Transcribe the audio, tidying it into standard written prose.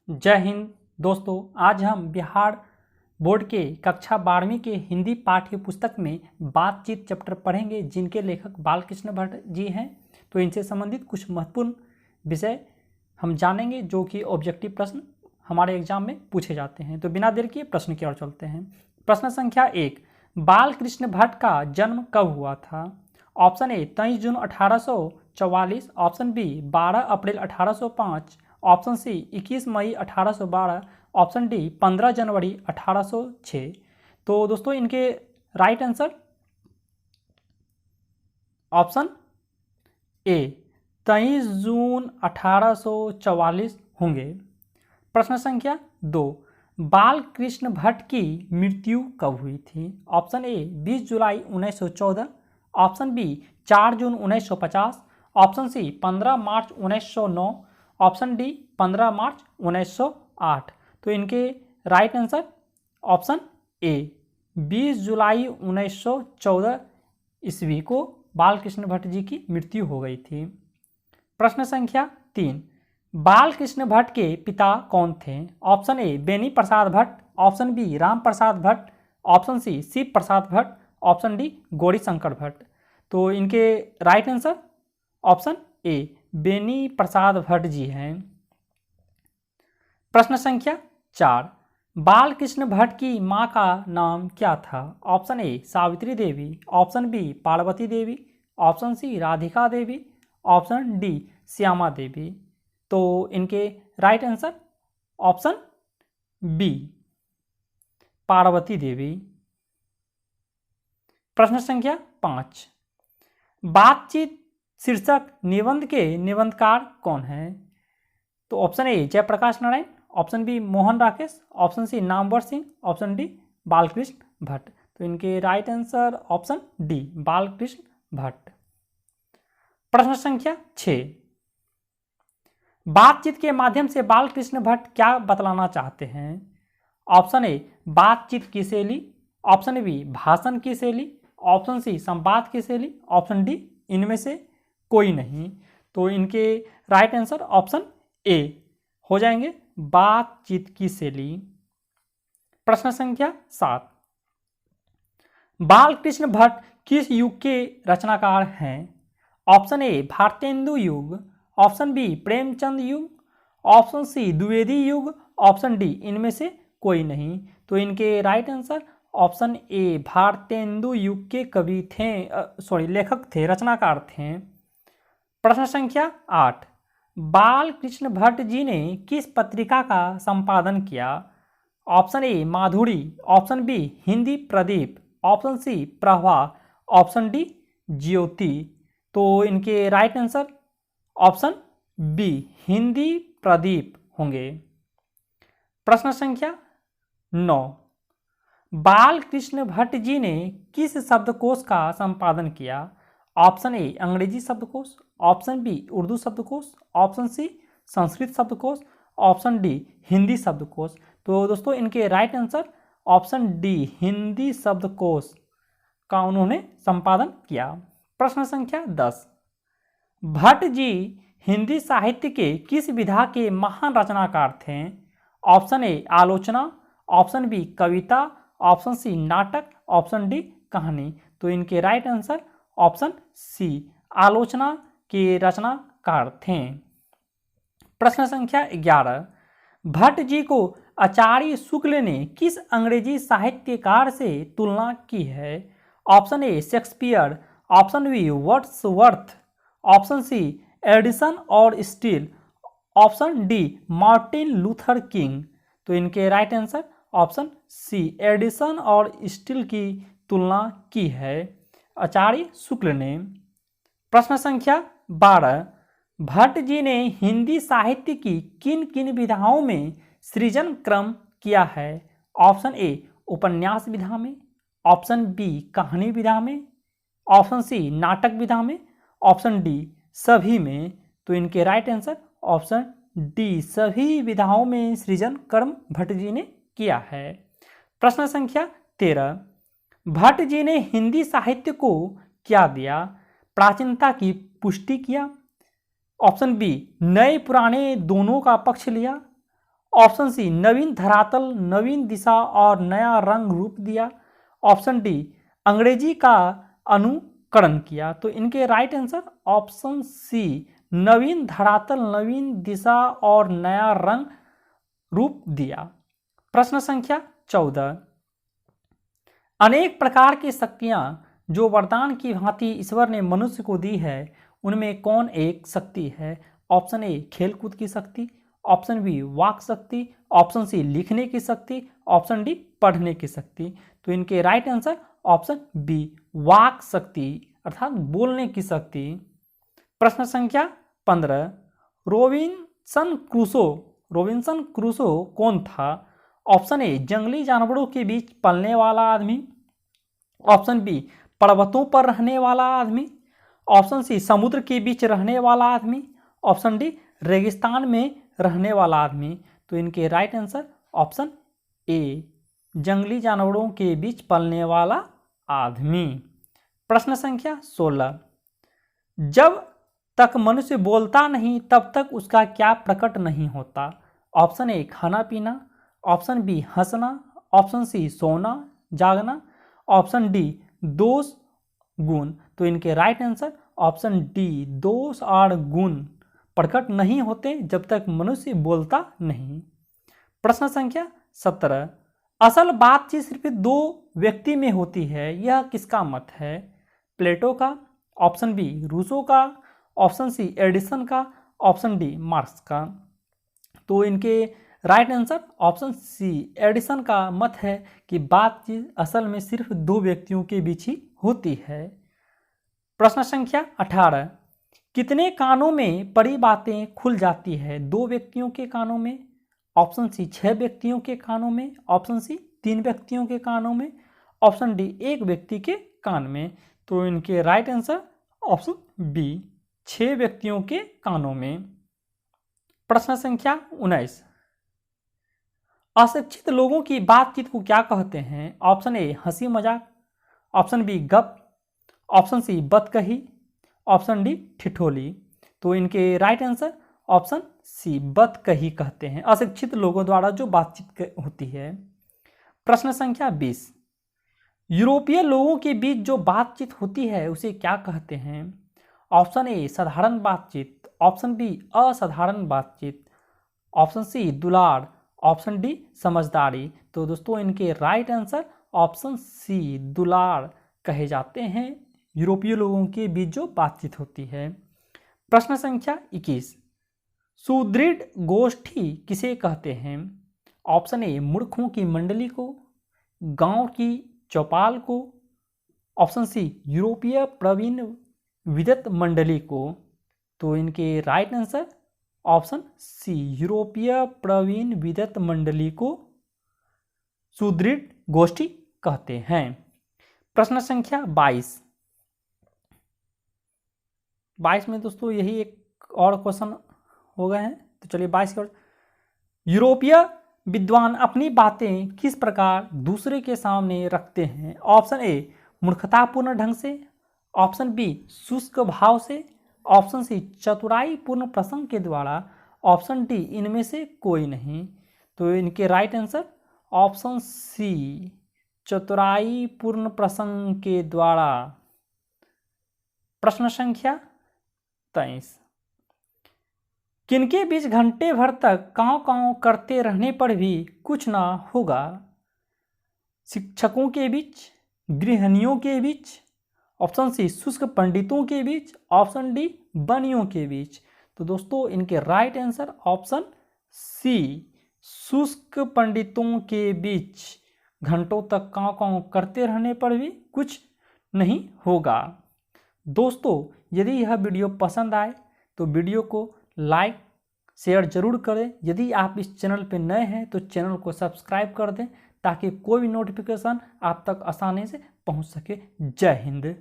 जय हिंद दोस्तों। आज हम बिहार बोर्ड के कक्षा 12वीं के हिंदी पाठ्य पुस्तक में बातचीत चैप्टर पढ़ेंगे, जिनके लेखक बालकृष्ण भट्ट जी हैं। तो इनसे संबंधित कुछ महत्वपूर्ण विषय हम जानेंगे जो कि ऑब्जेक्टिव प्रश्न हमारे एग्जाम में पूछे जाते हैं। तो बिना देर किए प्रश्न की ओर चलते हैं। प्रश्न संख्या 1, बालकृष्ण भट्ट का जन्म कब हुआ था? ऑप्शन ए 23 जून 1844, ऑप्शन बी 12 अप्रैल 1805, ऑप्शन सी 21 मई 1812, ऑप्शन डी 15 जनवरी 1806। तो दोस्तों इनके राइट आंसर ऑप्शन ए 23 जून 1844 होंगे। प्रश्न संख्या 2, बालकृष्ण भट्ट की मृत्यु कब हुई थी? ऑप्शन ए 20 जुलाई 1914, ऑप्शन बी 4 जून 1950, ऑप्शन सी 15 मार्च 1909, ऑप्शन डी 15 मार्च 1908। तो इनके राइट आंसर ऑप्शन ए 20 जुलाई 1914 ईस्वी को बालकृष्ण भट्ट जी की मृत्यु हो गई थी। प्रश्न संख्या 3, बालकृष्ण भट्ट के पिता कौन थे? Option A Beni Prasad Bhatt, option B Ram Prasad Bhatt, option C Shiv Prasad Bhatt, option D Gauri Shankar Bhatt. तो इनके right answer option A Beni Prasad Bhatt ji हैं। प्रश्न संख्या 4, बालकृष्ण भट्ट की मां का नाम क्या था? Option A Savitri Devi, option B Parvati Devi, option C Radhika Devi, option D Shyama Devi. तो इनके right answer option B Parvati Devi. प्रश्न संख्या 5, बातचीत शीर्षक निबंध के निबंधकार कौन है? तो option A Jayprakash Narayan, option B Mohan Rakesh, option C Namvar Singh, option D Balkrishna Bhatt. तो इनके right answer option D Balkrishna Bhatt. प्रश्न संख्या 6, बातचीत के माध्यम से बालकृष्ण भट्ट क्या बतलाना चाहते हैं? ऑप्शन ए बातचीत की शैली, ऑप्शन बी भाषण की शैली, ऑप्शन सी संवाद की शैली, ऑप्शन डी इनमें से कोई नहीं। तो इनके राइट आंसर ऑप्शन ए हो जाएंगे बातचीत की शैली। प्रश्न संख्या 7, बालकृष्ण भट्ट किस युग के रचनाकार हैं? ऑप्शन ए भारतेंदु युग, ऑप्शन बी प्रेमचंद युग, ऑप्शन सी द्विवेदी युग, ऑप्शन डी इनमें से कोई नहीं। तो इनके राइट आंसर ऑप्शन ए भारतेंदु युग के कवि थे, लेखक थे, रचनाकार थे। प्रश्न संख्या 8, बालकृष्ण भट्ट जी ने किस पत्रिका का संपादन किया? Option A Madhuri, option B Hindi Pradeep, option C Pravah, option D Jyoti. तो इनके right answer option B Hindi Pradeep होंगे। प्रश्न संख्या 9, बालकृष्ण भट्ट जी ने किस शब्दकोश का संपादन किया? ऑप्शन ए अंग्रेजी शब्दकोश, ऑप्शन बी उर्दू शब्दकोश, ऑप्शन सी संस्कृत शब्दकोश, ऑप्शन डी हिंदी शब्दकोश। तो दोस्तों इनके right answer option D Hindi शब्दकोश का उन्होंने संपादन किया। प्रश्न संख्या 10, भट्ट जी हिंदी साहित्य के किस विधा के महान रचनाकार थे? ऑप्शन ए आलोचना, ऑप्शन बी कविता, ऑप्शन सी नाटक, ऑप्शन डी कहानी। तो इनके राइट आंसर ऑप्शन सी आलोचना के रचनाकार थे। प्रश्न संख्या 11, भट्ट जी को आचार्य शुक्ल ने किस अंग्रेजी साहित्यकार से तुलना की है? Option A Shakespeare, option B Wordsworth, option C Addison और Steele, option D Martin Luther King. तो इनके right answer option C Addison और स्टील की तुलना की है आचार्य शुक्ल ने। प्रश्न संख्या 12, भट्ट जी ने हिंदी साहित्य की किन किन विधाओं में सृजन क्रम किया है? ऑप्शन ए उपन्यास विधा में, ऑप्शन बी कहानी विधा में, ऑप्शन सी नाटक विधा में, ऑप्शन डी सभी में। तो इनके राइट आंसर ऑप्शन डी सभी विधाओं में सृजन क्रम भट्ट जी ने किया है। प्रश्न संख्या 13, भट्ट जी ने हिंदी साहित्य को क्या दिया? प्राचीनता की पुष्टि किया, ऑप्शन बी नए पुराने दोनों का पक्ष लिया, ऑप्शन सी नवीन धरातल, नवीन दिशा और नया रंग रूप दिया। ऑप्शन डी अंग्रेजी का अनुकरण किया। तो इनके राइट आंसर ऑप्शन सी नवीन धरातल, नवीन दिशा और नया रंग रूप दिया। प्रश्न संख्या 14, अनेक प्रकार की शक्तियां जो वरदान की भांति ईश्वर ने मनुष्य को दी है, उनमें कौन एक शक्ति है? ऑप्शन ए खेलकूद की शक्ति, ऑप्शन बी वाक शक्ति, ऑप्शन सी लिखने की शक्ति, ऑप्शन डी पढ़ने की शक्ति। तो इनके राइट आंसर ऑप्शन बी वाक शक्ति अर्थात बोलने की शक्ति। प्रश्न संख्या 15, रोबिन्सन क्रूसो कौन था? ऑप्शन ए जंगली जानवरों के बीच पलने वाला आदमी, ऑप्शन बी पर्वतों पर रहने वाला आदमी, ऑप्शन सी समुद्र के बीच रहने वाला आदमी, ऑप्शन डी रेगिस्तान में रहने वाला आदमी। तो इनके राइट आंसर ऑप्शन ए जंगली जानवरों के बीच पलने वाला आदमी। प्रश्न संख्या 16, जब तक मनुष्य बोलता नहीं तब तक उसका क्या प्रकट नहीं होता? ऑप्शन ए खाना पीना, ऑप्शन बी हंसना, ऑप्शन सी सोना जागना, ऑप्शन डी दोष गुण। तो इनके राइट आंसर ऑप्शन डी दोष और गुण प्रकट नहीं होते जब तक मनुष्य बोलता नहीं। प्रश्न संख्या 17, असल बातचीत सिर्फ दो व्यक्ति में होती है, यह किसका मत है? प्लेटो का, ऑप्शन बी रूसो का, ऑप्शन सी एडिसन का, ऑप्शन डी मार्क्स का। तो इनके right answer option C Addison का मत है कि बातचीत असल में सिर्फ दो व्यक्तियों के बीच ही होती है। प्रश्न संख्या 18, कितने कानों में बड़ी बातें खुल जाती है? दो व्यक्तियों के कानों में, ऑप्शन सी 6 व्यक्तियों के कानों में, ऑप्शन सी 3 व्यक्तियों के कानों में, ऑप्शन डी 1 व्यक्ति के कान में। तो इनके राइट आंसर ऑप्शन बी 6 व्यक्तियों के कानों में। प्रश्न संख्या 19, अशिक्षित लोगों की बातचीत को क्या कहते हैं? ऑप्शन ए हंसी मजाक, ऑप्शन बी गप, ऑप्शन सी बतकही, ऑप्शन डी ठिठोली। तो इनके राइट आंसर ऑप्शन सी बतकही कहते हैं अशिक्षित लोगों द्वारा जो बातचीत होती है। प्रश्न संख्या 20, यूरोपीय लोगों के बीच जो बातचीत होती है उसे क्या कहते हैं? ऑप्शन ए साधारण बातचीत, ऑप्शन बी असाधारण बातचीत, ऑप्शन सी दुलार, ऑप्शन डी समझदारी। तो दोस्तों इनके राइट आंसर ऑप्शन सी दुलार कहे जाते हैं यूरोपीय लोगों के बीच जो बातचीत होती है। प्रश्न संख्या 21, सुदृढ़ गोष्ठी किसे कहते हैं? ऑप्शन ए मूर्खों की मंडली को, गांव की चौपाल को, ऑप्शन सी यूरोपीय प्रवीण विद्वत मंडली को। तो इनके राइट आंसर ऑप्शन सी यूरोपीय प्रवीण विद्वत मंडली को सुदृढ़ गोष्ठी कहते हैं। प्रश्न संख्या 22 में दोस्तों यही एक और क्वेश्चन हो गए हैं। तो चलिए 22 की ओर, यूरोपीय विद्वान अपनी बातें किस प्रकार दूसरे के सामने रखते हैं? ऑप्शन ए मूर्खतापूर्ण ढंग से, ऑप्शन बी शुष्क भाव से, ऑप्शन सी चतुराई पूर्ण प्रसंग के द्वारा, ऑप्शन डी इनमें से कोई नहीं। तो इनके राइट आंसर ऑप्शन सी चतुराई पूर्ण प्रसंग के द्वारा। प्रश्न संख्या 23, किनके बीच घंटे भर तक कांव कांव करते रहने पर भी कुछ ना होगा? शिक्षकों के बीच, गृहिणियों के बीच, ऑप्शन सी शुष्क पंडितों के बीच, ऑप्शन डी बनियों के बीच। तो दोस्तों इनके राइट आंसर ऑप्शन सी शुष्क पंडितों के बीच घंटों तक कांव कांव करते रहने पर भी कुछ नहीं होगा। दोस्तों यदि यह वीडियो पसंद आए तो वीडियो को लाइक शेयर जरूर करें। यदि आप इस चैनल पर नए हैं तो चैनल को सब्सक्राइब कर दें ताकि कोई भी नोटिफिकेशन आप तक आसानी से पहुंच सके। जय हिंद।